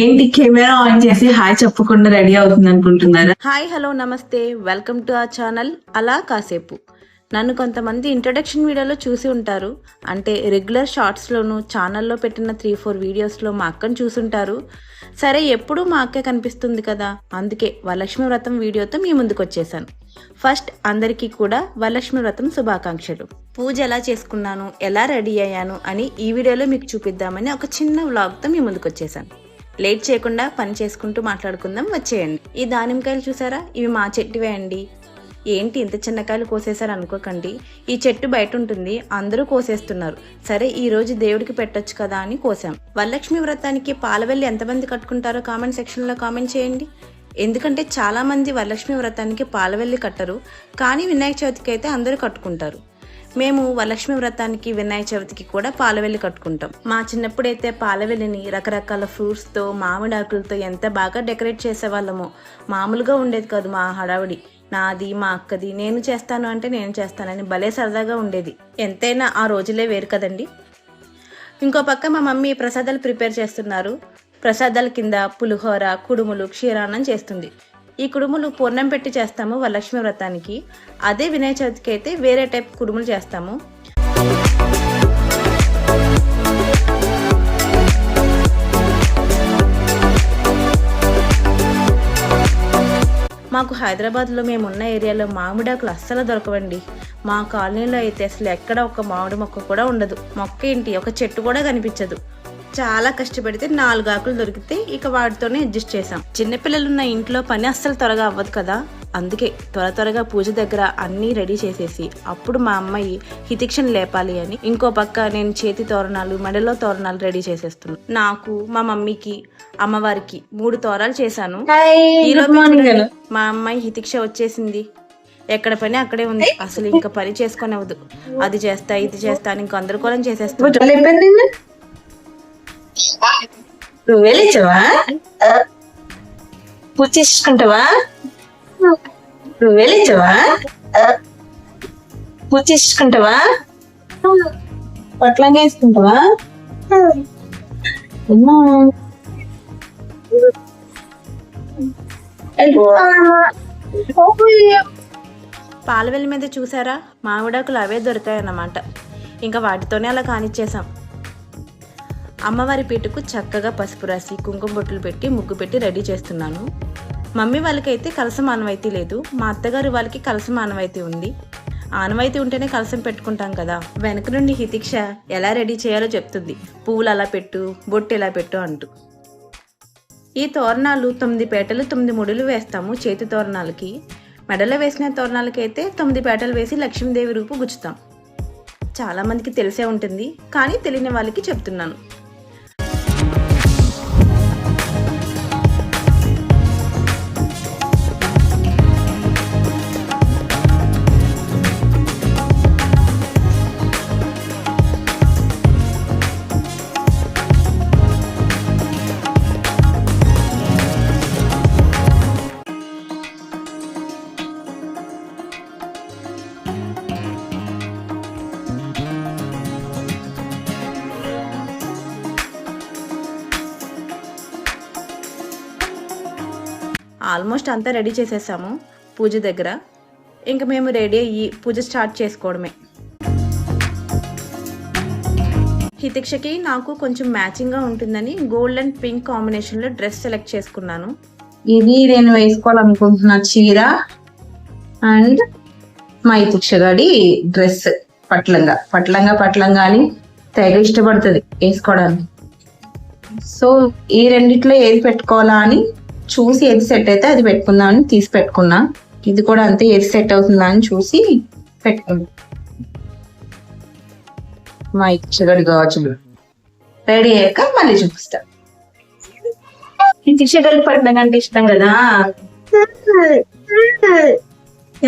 ఏంటి camera on చేసి hi చెప్పకుండా రెడీ అవుతుంది అనుకుంటున్నారా? హాయ్ హలో నమస్తే, వెల్కమ్ టు అవర్ ఛానల్ అలా కాసేపు. నన్ను కొంతమంది ఇంట్రడక్షన్ వీడియోలో చూసి ఉంటారు, అంటే రెగ్యులర్ షార్ట్స్లోను ఛానల్లో పెట్టిన 3-4 వీడియోస్లో మా అక్కను చూసుంటారు. సరే, ఎప్పుడూ మా అక్కే కనిపిస్తుంది కదా, అందుకే వరలక్ష్మి వ్రతం వీడియోతో మీ ముందుకు వచ్చేసాను. ఫస్ట్ అందరికీ కూడా వరలక్ష్మి వ్రతం శుభాకాంక్షలు. పూజ ఎలా చేసుకున్నాను, ఎలా రెడీ అయ్యాను అని ఈ వీడియోలో మీకు చూపిద్దామని ఒక చిన్న వ్లాగ్తో మీ ముందుకు వచ్చేసాను. లేట్ చేయకుండా పని చేసుకుంటూ మాట్లాడుకుందాం, వచ్చేయండి. ఈ దానిమ్మకాయలు చూసారా, ఇవి మా చెట్టువే అండి. ఏంటి ఇంత చిన్నకాయలు కోసేసారు అనుకోకండి, ఈ చెట్టు బయట ఉంటుంది, అందరూ కోసేస్తున్నారు. సరే, ఈ రోజు దేవుడికి పెట్టొచ్చు కదా అని కోసాం. వరలక్ష్మి వ్రతానికి పాలవెల్లి ఎంతమంది కట్టుకుంటారో కామెంట్ సెక్షన్లో కామెంట్ చేయండి. ఎందుకంటే చాలామంది వరలక్ష్మి వ్రతానికి పాలవెల్లి కట్టరు, కానీ వినాయక చవితికి అయితే అందరూ కట్టుకుంటారు. మేము వరలక్ష్మి వ్రతానికి వినాయక చవితికి కూడా పాలవెల్లి కట్టుకుంటాం. మా చిన్నప్పుడైతే పాలవెల్లిని రకరకాల ఫ్రూట్స్తో మామిడాకులతో ఎంత బాగా డెకరేట్ చేసేవాళ్ళమో, మామూలుగా ఉండేది కాదు మా హడావిడి. నాది, మా అక్కది, నేను చేస్తాను అంటే నేను చేస్తానని భలే సరదాగా ఉండేది. ఎంతైనా ఆ రోజులే వేరు కదండి. ఇంకో పక్క మా మమ్మీ ప్రసాదాలు ప్రిపేర్ చేస్తున్నారు. ప్రసాదాల కింద పులిహోర, కుడుములు, క్షీరాన్నం చేస్తుంది. ఈ కుడుములు పూర్ణం పెట్టి చేస్తాము వరలక్ష్మి వ్రతానికి. అదే వినాయక చవితికి అయితే వేరే టైప్ కుడుములు చేస్తాము. మాకు హైదరాబాద్లో మేమున్న ఏరియాలో మామిడాకులు అస్సలు దొరకవండి. మా కాలనీలో అయితే అసలు ఎక్కడ ఒక మామిడి మొక్క కూడా ఉండదు. మొక్క ఏంటి, ఒక చెట్టు కూడా కనిపించదు. చాలా కష్టపడితే 4 ఆకులు దొరికితే ఇక వాటితోనే అడ్జస్ట్ చేసాం. చిన్నపిల్లలున్న ఇంట్లో పని అస్సలు త్వరగా అవ్వదు కదా, అందుకే త్వరగా పూజ దగ్గర అన్నీ రెడీ చేసేసి అప్పుడు మా అమ్మాయి హితిక్షను లేపాలి అని ఇంకో పక్క నేను చేతి తోరణాలు, మెడలో తోరణాలు రెడీ చేసేస్తున్నాను. నాకు, మా మమ్మీకి, అమ్మవారికి 3 తోరాలు చేశాను. మా అమ్మాయి హితిక్ష వచ్చేసింది. ఎక్కడ పని అక్కడే ఉంది, అసలు ఇంకా పని చేసుకొని అవ్వదు. అది చేస్తా, ఇది చేస్తా అని ఇంకా గందరగోళం చేసేస్తాను. నువ్వు వెళ్ళిచ్చావా? పూజ చేసుకుంటావా? నువ్వు వెళ్ళిచ్చావా? పూజ చేసుకుంటావా? పట్లంగా వేసుకుంటావా? పాలవెల్లి మీద చూసారా, మామిడాకులు అవే దొరికాయన్నమాట. ఇంకా వాటితోనే అలా కానిచ్చేసాం. అమ్మవారి పీటకు చక్కగా పసుపు రాసి కుంకుమ బొట్టులు పెట్టి ముగ్గు పెట్టి రెడీ చేస్తున్నాను. మమ్మీ వాళ్ళకైతే కలసం ఆనవాయితీ లేదు, మా అత్తగారు వాళ్ళకి కలసం ఆనవాయితీ ఉంది. ఆనవాయితీ ఉంటేనే కలసం పెట్టుకుంటాం కదా. వెనక నుండి హితిక్ష ఎలా రెడీ చేయాలో చెప్తుంది. పువ్వులు అలా పెట్టు, బొట్టు ఎలా పెట్టు అంటూ. ఈ తోరణాలు 9 పేటలు 9 ముడులు వేస్తాము చేతి తోరణాలకి. మెడలో వేసిన తోరణాలకైతే 9 పేటలు వేసి లక్ష్మీదేవి రూపు గుచ్చుతాం. చాలామందికి తెలిసే ఉంటుంది, కానీ తెలియని వాళ్ళకి చెప్తున్నాను. ఆల్మోస్ట్ అంతా రెడీ చేసేసాము పూజ దగ్గర. ఇంకా మేము రెడీ అయ్యి పూజ స్టార్ట్ చేసుకోవడమే. హితిక్షకి నాకు కొంచెం మ్యాచింగ్గా ఉంటుందని గోల్డ్ అండ్ పింక్ కాంబినేషన్లో డ్రెస్ సెలెక్ట్ చేసుకున్నాను. ఇది నేను వేసుకోవాలనుకుంటున్న చీర అండ్ మా హితిక్ష గారి డ్రెస్ పట్లంగా అని తెగ ఇష్టపడుతుంది వేసుకోవడానికి. సో ఈ రెండిట్లో ఏది పెట్టుకోవాలా అని చూసి ఏది సెట్ అయితే అది పెట్టుకుందాం అని తీసి పెట్టుకున్నా. ఇది కూడా అంతే, ఏది సెట్ అవుతుందా అని చూసి పెట్టుకున్నా. మా ఇచ్చగడి గాజులు రెడీ అయ్యాక మళ్ళీ చూపిస్తా. ఇచ్చగడి పట్టిన కంటే ఇష్టం కదా.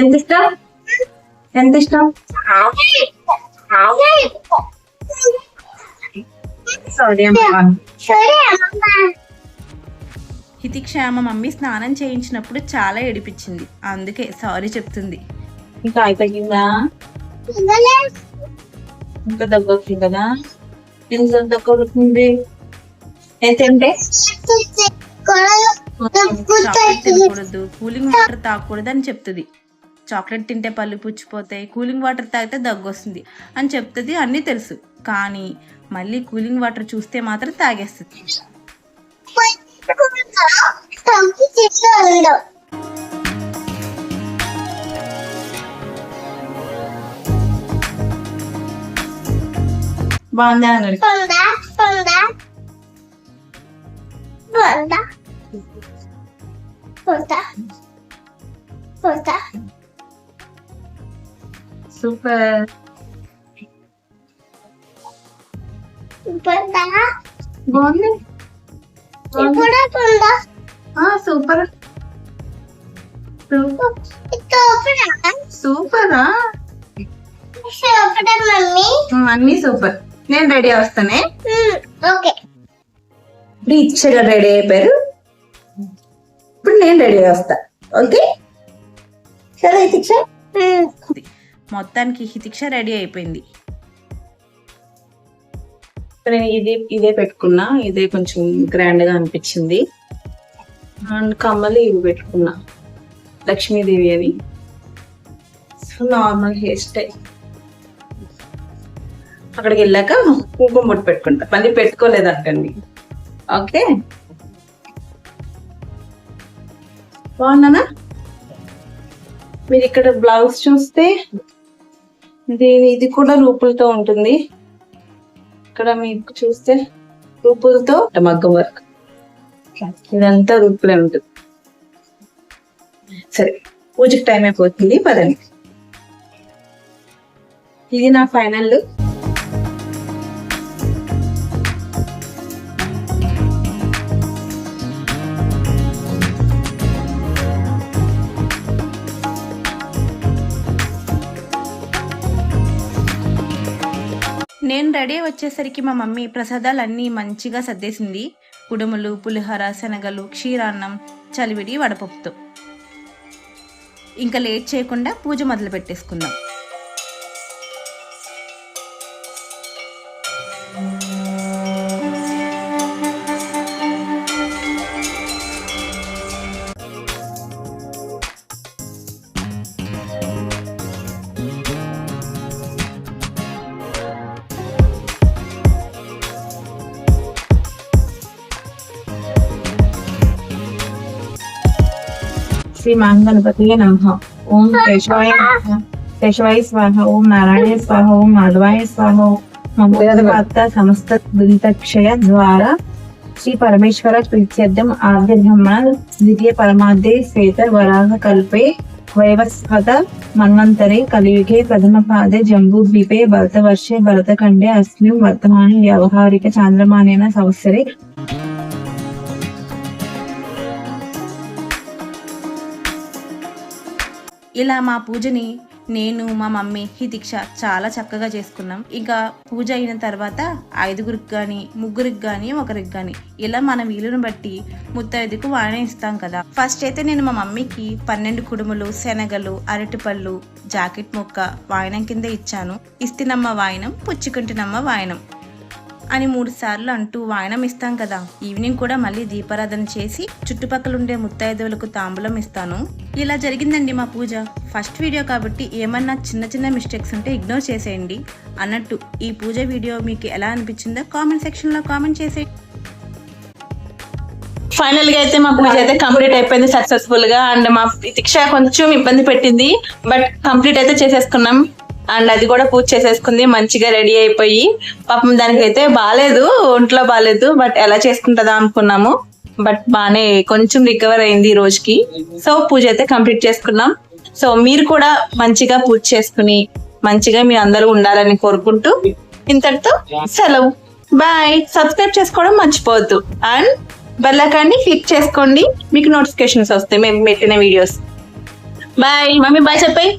ఎంత ఇష్టం? సారీ అమ్మా. హితిక్ష మా మమ్మీ స్నానం చేయించినప్పుడు చాలా ఏడిపించింది, అందుకే సారీ చెప్తుంది. ఇంకా అయిపోయిందా? ఇంకా దగ్గర కదా, ఎంత దగ్గర ఏంటంటే చాక్లెట్ తినకూడదు, కూలింగ్ వాటర్ తాగకూడదు అని చెప్తుంది. చాక్లెట్ తింటే పళ్ళు పుచ్చిపోతాయి, కూలింగ్ వాటర్ తాగితే దగ్గు వస్తుంది అని చెప్తుంది. అన్నీ తెలుసు, కానీ మళ్ళీ కూలింగ్ వాటర్ చూస్తే మాత్రం తాగేస్తుంది. బాగుందా అన్నాడు. సూపర్ బాగుంది. సూపర్ సూపరా, అన్ని సూపర్. నేను రెడీ వస్తానే. ఇప్పుడు ఇచ్చగా రెడీ అయిపోయారు, ఇప్పుడు నేను రెడీ వస్తా. ఓకే సరే హితిక్ష. మొత్తానికి హితిక్ష రెడీ అయిపోయింది. నేను ఇదే పెట్టుకున్నా, ఇదే కొంచెం గ్రాండ్ గా అనిపించింది. అండ్ కమ్మలు ఇవి పెట్టుకున్నా, లక్ష్మీదేవి అని. Normal hair style. అక్కడికి వెళ్ళాక కుంకుమ బొట్టు పెట్టుకుంటా, మళ్ళీ పెట్టుకోలేదంటండి. ఓకే బాగున్నానా? మీరు ఇక్కడ బ్లౌజ్ చూస్తే ఇది కూడా రూపులతో ఉంటుంది. ఇక్కడ మీకు చూస్తే రూపులతో మగ్గం వర్క్, ఇదంతా రూపులే ఉంటుంది. సరే పూజకి టైం అయిపోతుంది, పదండి. ఇది నా ఫైనల్ లుక్. నేను రెడీ వచ్చేసరికి మా మమ్మీ ప్రసాదాలన్నీ మంచిగా సర్దేసింది. కుడుములు, పులిహోర, శనగలు, క్షీరాన్నం, చలివిడి, వడపప్పుతో. ఇంకా లేట్ చేయకుండా పూజ మొదలు పెట్టేసుకుందాం. श्री महागणपति नमः। ओम केशवाय नमः, केशवाय स्वाहा, ओम नारायण स्वाहा, ओम माधवाय स्वाहा, ममोदपाता समस्त दुरितक्षय द्वारा श्री परमेश्वर प्रीत्यर्थम आद्य ब्रह्मण द्वितीय परमाद्ये श्वेत वराह कल्पे वैवस्वत मन्वंतरे कलियुगे प्रथम पादे जम्बूद्वीपे भरतवर्षे भरतखंडे अस्मिन् वर्तमाने व्यावहारिक चांद्रमानेन संवत्सरे ఇలా మా పూజని నేను, మా మమ్మీ, హితిక్ష చాలా చక్కగా చేసుకున్నాం. ఇంకా పూజ అయిన తర్వాత 5గురికి కానీ 3గురికి కానీ 1రికి కానీ ఇలా మన వీలును బట్టి ముత్తైదుకు వాయనం ఇస్తాం కదా. ఫస్ట్ అయితే నేను మా మమ్మీకి 12 కుడుములు, శనగలు, అరటిపళ్ళు, జాకెట్ ముక్క వాయనం కింద ఇచ్చాను. ఇస్తినమ్మ వాయనం, పుచ్చుకుంటున్నమ్మ వాయనం అని 3 సార్లు అంటూ వాయనం ఇస్తాం కదా. ఈవినింగ్ కూడా మళ్ళీ దీపారాధన చేసి చుట్టుపక్కల ఉండే ముత్తైదువులకు తాంబూలం ఇస్తాను. ఇలా జరిగిందండి మా పూజ. ఫస్ట్ వీడియో కాబట్టి ఏమన్నా చిన్న చిన్న మిస్టేక్స్ ఉంటే ఇగ్నోర్ చేసేయండి. అన్నట్టు ఈ పూజ వీడియో మీకు ఎలా అనిపించిందో కామెంట్ సెక్షన్ లో కామెంట్ చేసేయండి. ఫైనల్ గా అయితే మా పూజ అయితే కంప్లీట్ అయిపోయింది సక్సెస్ఫుల్ గా. అండ్ మా హితిక్ష కొంచెం ఇబ్బంది పెట్టింది, బట్ కంప్లీట్ అయితే చేసేసుకున్నాం. అండ్ అది కూడా పూజ చేసేసుకుంది, మంచిగా రెడీ అయిపోయి. పాపం దానికైతే బాగాలేదు, ఒంట్లో బాగాలేదు, బట్ ఎలా చేసుకుంటుందా అనుకున్నాము. బట్ బాగానే కొంచెం రికవర్ అయింది ఈ రోజుకి. సో పూజ అయితే కంప్లీట్ చేసుకున్నాం. సో మీరు కూడా మంచిగా పూజ చేసుకుని మంచిగా మీ అందరూ ఉండాలని కోరుకుంటూ ఇంతటితో సెలవు. బాయ్. సబ్స్క్రైబ్ చేసుకోవడం మర్చిపోవద్దు. అండ్ బెల్ ఐకాన్ని క్లిక్ చేసుకోండి, మీకు నోటిఫికేషన్స్ వస్తాయి మేము పెట్టిన వీడియోస్. బాయ్. మమ్మీ బాయ్ చెప్పాయి.